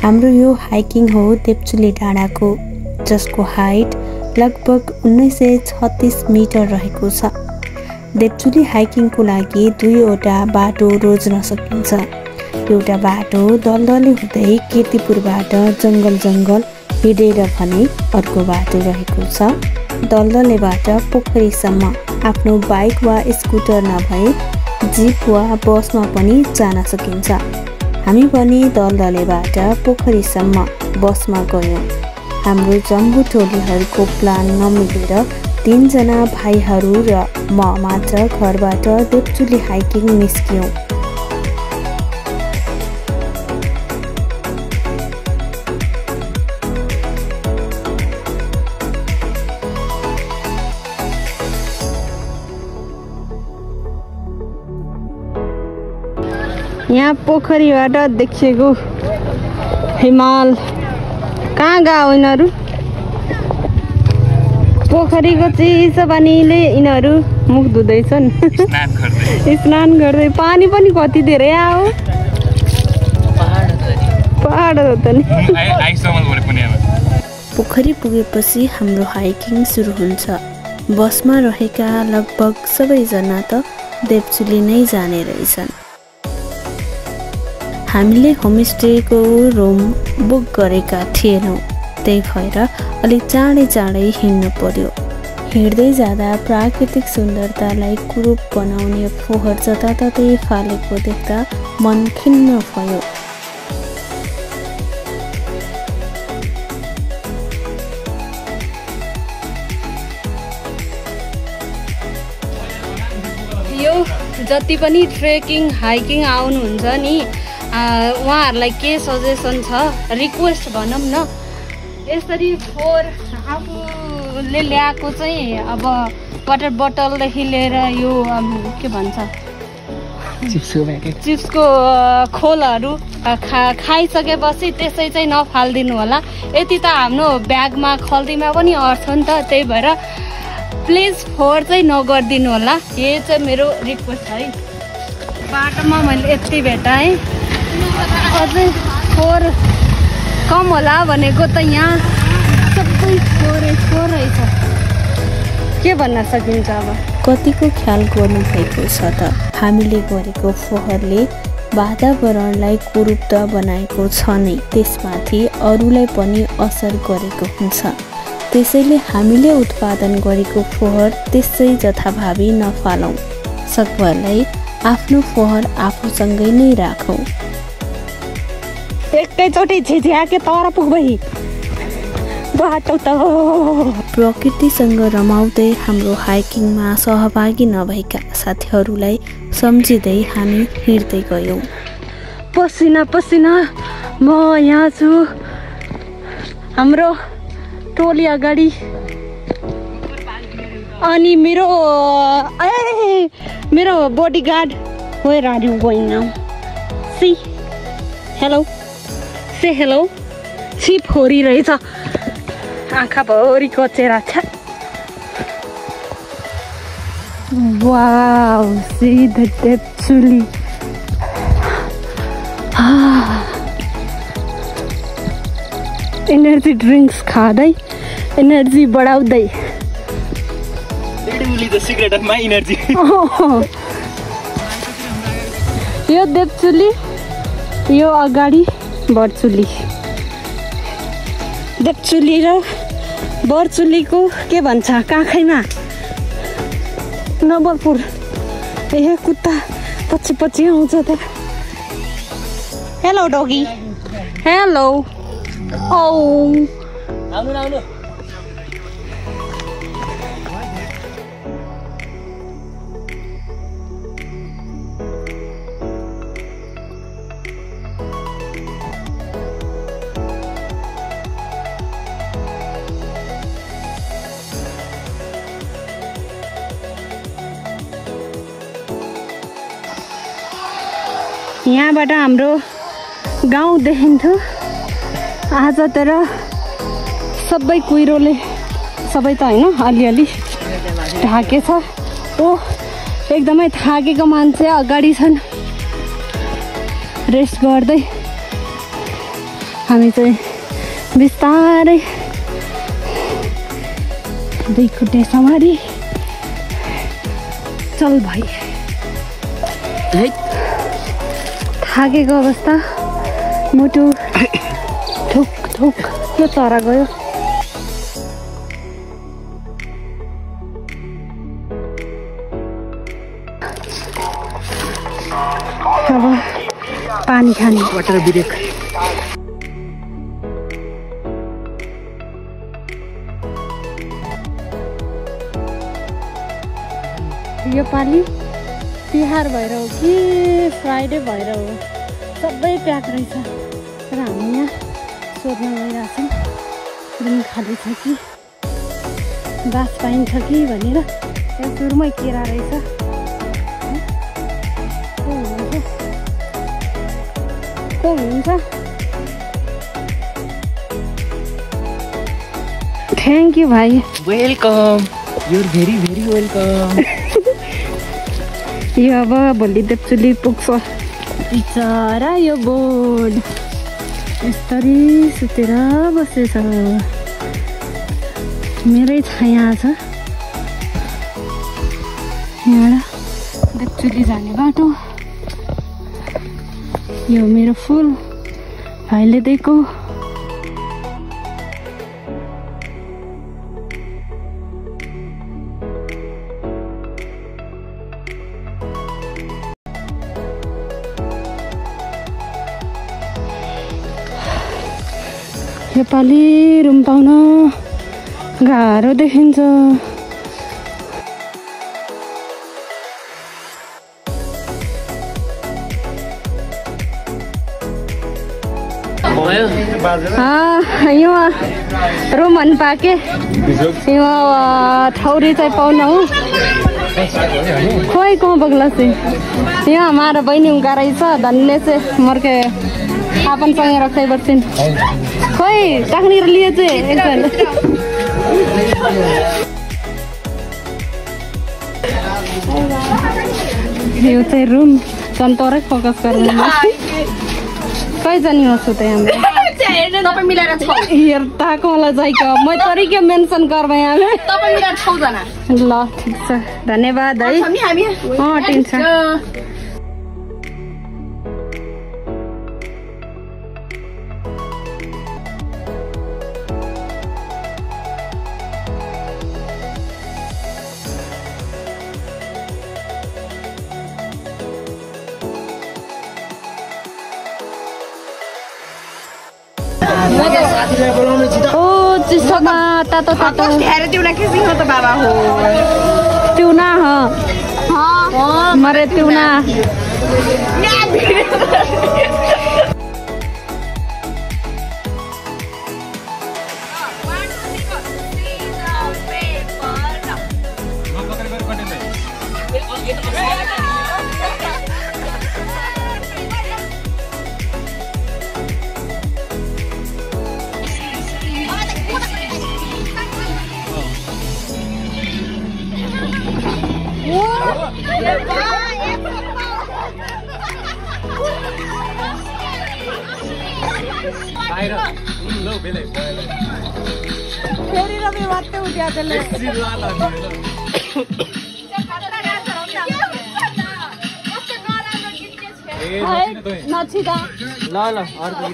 हाम्रो यो हाइकिङ हो देवचुली डाँडाको, जसको हाइट लगभग 1936 मिटर रहेको छ। देवचुली हाइकिङको लागि 2वटा बाटो रोज्न सकिन्छ। एउटा बाटो दलदले हुँदै कीर्तिपुरबाट जङ्गल हिँडेर भने अर्को बाटो रहेको छ दलदलेबाट पोखरीसम्म। आफ्नो बाइक वा स्कुटर नभए जिप वा बसमा पनि जान सकिन्छ। हामी पनि दलदलेबाट पोखरीसम्म बसमा गयौँ। हाम्रो जम्बु टोलीहरूको प्लान नमिलेर 3 जना भाइहरू र म मात्र घरबाट देवचुली हाइकिङ निस्क्यौँ। यहाँ पोखरीबाट देखिएको हिमाल। कहाँ गयो यिनीहरू? पोखरीको चिसो पानीले यिनीहरू मुख धुँदैछन्, स्नान गर्दै। पानी पनि कति धेरै आयो, पहाड हो त नि। पोखरी पुगेपछि हाम्रो हाइकिङ सुरु हुन्छ। बसमा रहेका लगभग सबैजना त देवचुली नै जाने रहेछन्। हामीले होमस्टेको रुम बुक गरेका थिएनौँ, त्यही भएर अलिक चाँडै हिँड्नु पर्यो। हिँड्दै जाँदा प्राकृतिक सुन्दरतालाई कुरूप बनाउने फोहोर जताततै फालेको देख्दा मन खिन्न भयो। यो जति पनि ट्रेकिङ हाइकिङ आउनुहुन्छ नि, उहाँहरूलाई के सजेसन छ, रिक्वेस्ट भनौँ न, यसरी फोहोर आफूले ल्याएको चाहिँ अब वाटर बोतलदेखि लिएर यो के भन्छ चिप्सको खोलहरू खाइसकेपछि त्यसै चाहिँ नफालिदिनु होला। यति त हाम्रो ब्यागमा खल्तीमा पनि अट्छ नि त, त्यही भएर प्लिज फोहोर चाहिँ नगरिदिनु होला। यो चाहिँ मेरो रिक्वेस्ट है। बाटोमा मैले यति भेटाएँ, अझै फोहोर कम होला भनेको त यहाँ सबै फोहोर रहेछ। के भन्न सकिन्छ अब? कतिको ख्याल गर्नुभएको छ त? हामीले गरेको फोहोरले वातावरणलाई कुरूप त बनाएको छ नै, त्यसमाथि अरूलाई पनि असर गरेको हुन्छ। त्यसैले हामीले उत्पादन गरेको फोहोर त्यसै जथाभावी नफालौँ। सकभरलाई आफ्नो फोहोर आफूसँगै नै राखौँ। एकैचोटि झिझ्याके तर पुग्दै बाटो त। प्रकृतिसँग रमाउँदै हाम्रो हाइकिङमा सहभागी नभएका साथीहरूलाई सम्झिँदै हामी हिँड्दै गयौँ। पसिना म यहाँ छु, हाम्रो टोली अगाडि, अनि मेरो bodyguard where are you going now? See hello, say hello. छिप होरी रहेछ, आँखा भरि कचेरा छ। Wow, see the Devchuli. Energy drinks खाँदै एनर्जी बढाउँदै। यो देवचुली, यो अगाडि बर्चुली। देवचुली र बर्चुलीको के भन्छ काखैमा नवलपुर। ए कुत्ता पछि आउँछ त। Hello doggy, hello. आउनु। यहाँबाट हाम्रो गाउँ देखिन्थ्यो। आज तर सबै कुहिरोले, सबै त हैन, अलिअलि ढाकेछ। ओ एकदमै थाकेको मान्छे अगाडि छन् रेस्ट गर्दै। हामी चाहिँ बिस्तारै दुई खुट्टे समारी चल भाइ। थाकेको अवस्था, मुटु ठुक ठुक के चरा गयो। अब पानी खाने वाटर ब्रेक। यो पालि तिहार भएर हो कि फ्राइडे भएर हो सबै प्याक रहेछ। तर हामी यहाँ सोध्न गइरहेछौँ रुम खाली छ कि बास पाइन्छ कि भनेर। यहाँ सुरुमै केरा रहेछ। को हुनुहुन्छ? थ्याङ्क यू भाइ। Welcome, your very very welcome. यो अब भोलि देप्चुली पुग्छ। बिचरा यो बोर्ड यसरी सुतेर बसेछ। मेरै छाया छ। यहाँबाट देप्चुली जाने बाटो। यो मेरो फुल भाइले दिएको। योपालि रुम पाउन गाह्रो देखिन्छ। यहाँ रुम पनि पाके यहाँ ठौरी चाहिँ पाउन हो। खोइ कहाँ बग्ला चाहिँ यहाँ हमारा बहनी उनका रहेछ धन्य से मर्के आपन सँगै रक्दै बस्छन्। खोइ टाक्नेर लिए चाहिँ एकजन यो चाहिँ रुम सन्तोरै फोकस गर्नु। कहिजानी हो सुते हाम्रो तपाईँ मिलाएर हेर्दाको मलाई जाइको म तरी के मेन्सन गर्बै हामी तपाईँ मिलाएर 6 जना। ल ठीक छ धन्यवाद है। ठीक छ। ओ चिसोमा तातो तातो तिउना किसिम हो त बाबा हो। तिउना हो मरे तिउना। फेरि रवि वाट्टे उठ्या त्यसले नछिदा ल अर्को